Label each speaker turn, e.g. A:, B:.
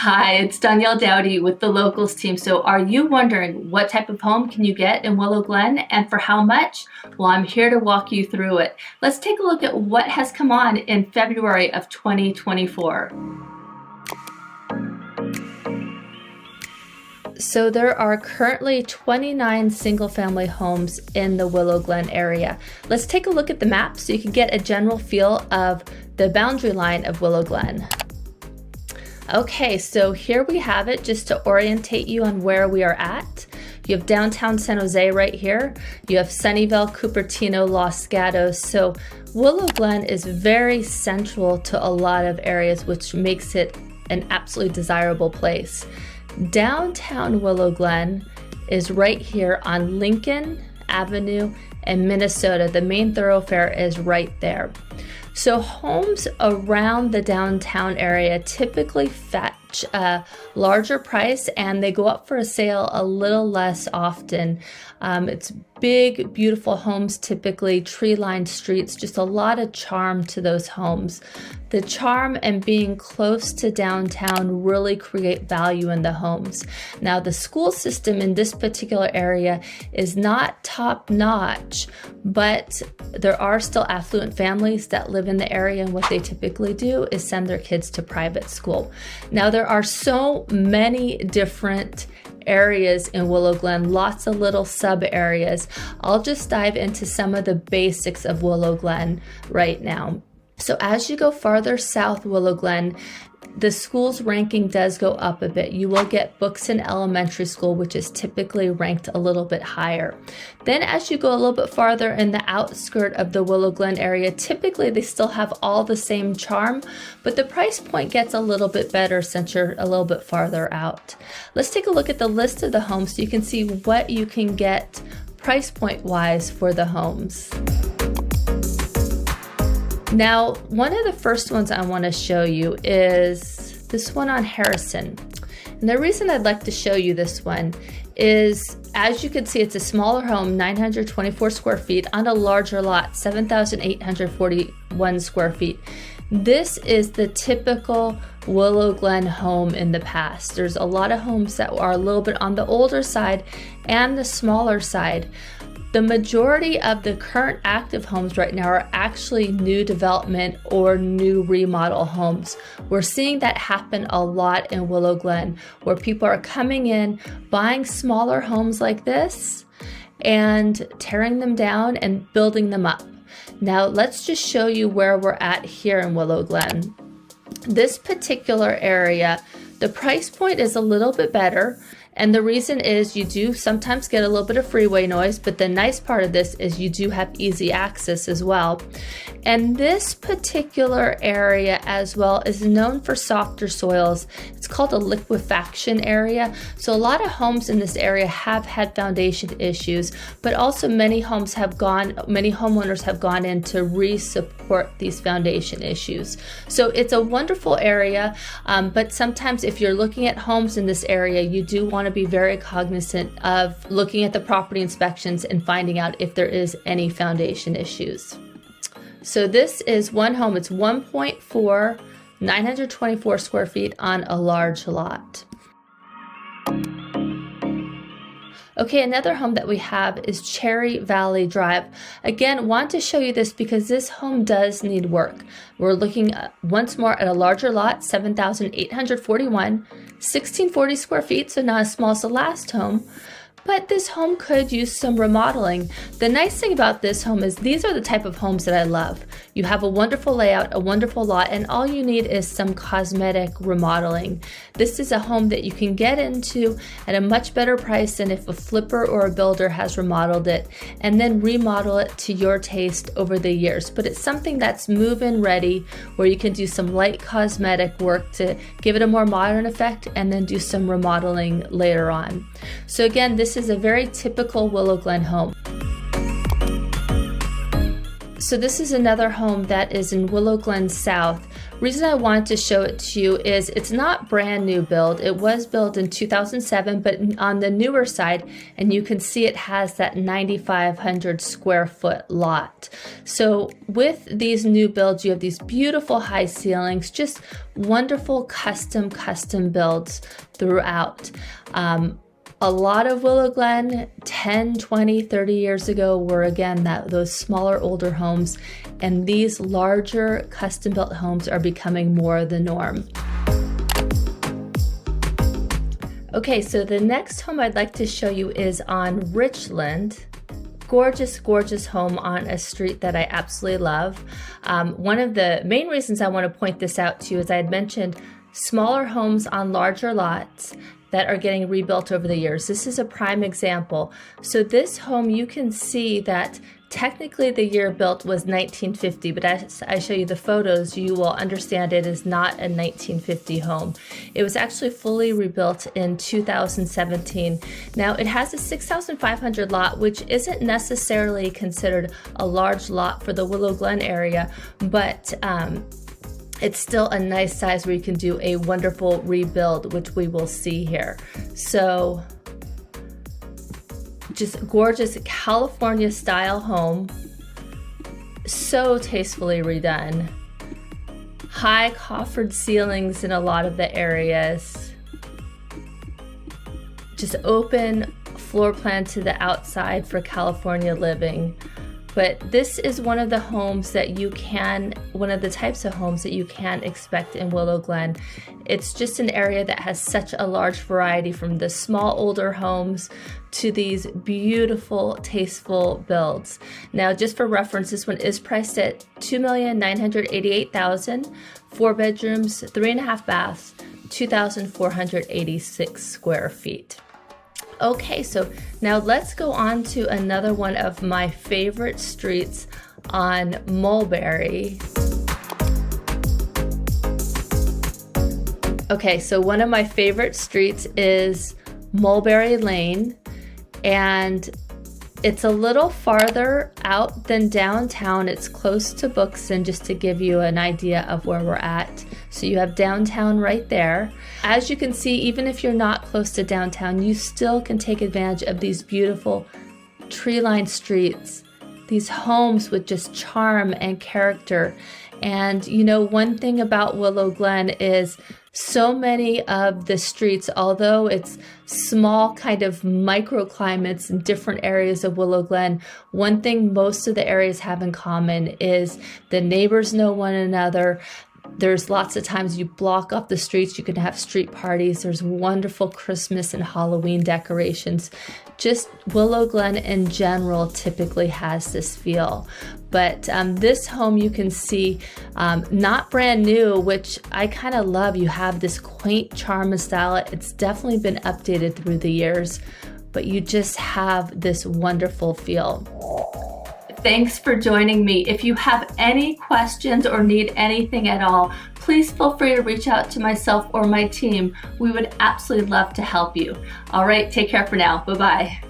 A: Hi, it's Danielle Dowdy with the Locals team. So are you wondering what type of home can you get in Willow Glen and for how much? Well, I'm here to walk you through it. Let's take a look at what has come on in February of 2024. So there are currently 29 single-family homes in the Willow Glen area. Let's take a look at the map so you can get a general feel of the boundary line of Willow Glen. Okay, so here we have it just to orientate you on where we are at. You have downtown San Jose right here. You have Sunnyvale, Cupertino, Los Gatos. So Willow Glen is very central to a lot of areas, which makes it an absolutely desirable place. Downtown Willow Glen is right here on Lincoln Avenue and Minnesota. The main thoroughfare is right there. So homes around the downtown area typically fetch a larger price and they go up for a sale a little less often. It's big, beautiful homes, typically tree-lined streets, just a lot of charm to those homes. The charm and being close to downtown really create value in the homes. Now, the school system in this particular area is not top-notch, but there are still affluent families that live in the area, and what they typically do is send their kids to private school. Now, there are so many different areas in Willow Glen, lots of little sub areas. I'll just dive into some of the basics of Willow Glen right now. So as you go farther south Willow Glen, the school's ranking does go up a bit. You will get Buxton Elementary School, which is typically ranked a little bit higher. Then as you go a little bit farther in the outskirt of the Willow Glen area, typically they still have all the same charm, but the price point gets a little bit better since you're a little bit farther out. Let's take a look at the list of the homes so you can see what you can get price point wise for the homes. Now, one of the first ones I want to show you is this one on Harrison. And the reason I'd like to show you this one is, as you can see, it's a smaller home, 924 square feet on a larger lot, 7,841 square feet. This is the typical Willow Glen home in the past. There's a lot of homes that are a little bit on the older side and the smaller side. The majority of the current active homes right now are actually new development or new remodel homes. We're seeing that happen a lot in Willow Glen, where people are coming in, buying smaller homes like this, and tearing them down and building them up. Now, let's just show you where we're at here in Willow Glen. This particular area, the price point is a little bit better. And the reason is you do sometimes get a little bit of freeway noise, but the nice part of this is you do have easy access as well. And this particular area as well is known for softer soils. It's called a liquefaction area. So a lot of homes in this area have had foundation issues, but also many homeowners have gone in to re-support these foundation issues. So it's a wonderful area, but sometimes if you're looking at homes in this area, you do want to be very cognizant of looking at the property inspections and finding out if there is any foundation issues. So this is one home. It's 1.4, 924 square feet on a large lot. Okay, another home that we have is Cherry Valley Drive. Again, want to show you this because this home does need work. We're looking once more at a larger lot, 7,841, 1,640 square feet, so not as small as the last home. But this home could use some remodeling. The nice thing about this home is these are the type of homes that I love. You have a wonderful layout, a wonderful lot, and all you need is some cosmetic remodeling. This is a home that you can get into at a much better price than if a flipper or a builder has remodeled it, and then remodel it to your taste over the years. But it's something that's move-in ready, where you can do some light cosmetic work to give it a more modern effect and then do some remodeling later on. So again, this is a very typical Willow Glen home. So this is another home that is in Willow Glen South. Reason I wanted to show it to you is it's not brand new build. It was built in 2007, but on the newer side, and you can see it has that 9,500 square foot lot. So with these new builds, you have these beautiful high ceilings, just wonderful custom builds throughout. A lot of Willow Glen 10, 20, 30 years ago were again those smaller, older homes, and these larger custom built homes are becoming more the norm. Okay, so the next home I'd like to show you is on Richland. Gorgeous, gorgeous home on a street that I absolutely love. One of the main reasons I want to point this out to you is I had mentioned smaller homes on larger lots that are getting rebuilt over the years. This is a prime example. So this home, you can see that technically the year built was 1950, but as I show you the photos, you will understand it is not a 1950 home. It was actually fully rebuilt in 2017. Now it has a 6,500 lot, which isn't necessarily considered a large lot for the Willow Glen area, but it's still a nice size where you can do a wonderful rebuild, which we will see here. So just gorgeous California style home, so tastefully redone. High coffered ceilings in a lot of the areas. Just open floor plan to the outside for California living. But this is one of the homes that one of the types of homes that you can expect in Willow Glen. It's just an area that has such a large variety, from the small older homes to these beautiful, tasteful builds. Now, just for reference, this one is priced at $2,988,000, 4 bedrooms, 3.5 baths, 2,486 square feet. Okay, so now let's go on to another one of my favorite streets on Mulberry. Okay, so one of my favorite streets is Mulberry Lane, and it's a little farther out than downtown. It's close to Buxton, just to give you an idea of where we're at. So you have downtown right there. As you can see, even if you're not close to downtown, you still can take advantage of these beautiful tree-lined streets, these homes with just charm and character. And you know, one thing about Willow Glen is so many of the streets, although it's small kind of microclimates in different areas of Willow Glen, one thing most of the areas have in common is the neighbors know one another. There's lots of times you block off the streets, you can have street parties. There's wonderful Christmas and Halloween decorations. Just Willow Glen in general typically has this feel. But this home, you can see, not brand new, which I kind of love. You have this quaint charm and style. It's definitely been updated through the years, but you just have this wonderful feel. Thanks for joining me. If you have any questions or need anything at all, please feel free to reach out to myself or my team. We would absolutely love to help you. All right, take care for now. Bye-bye.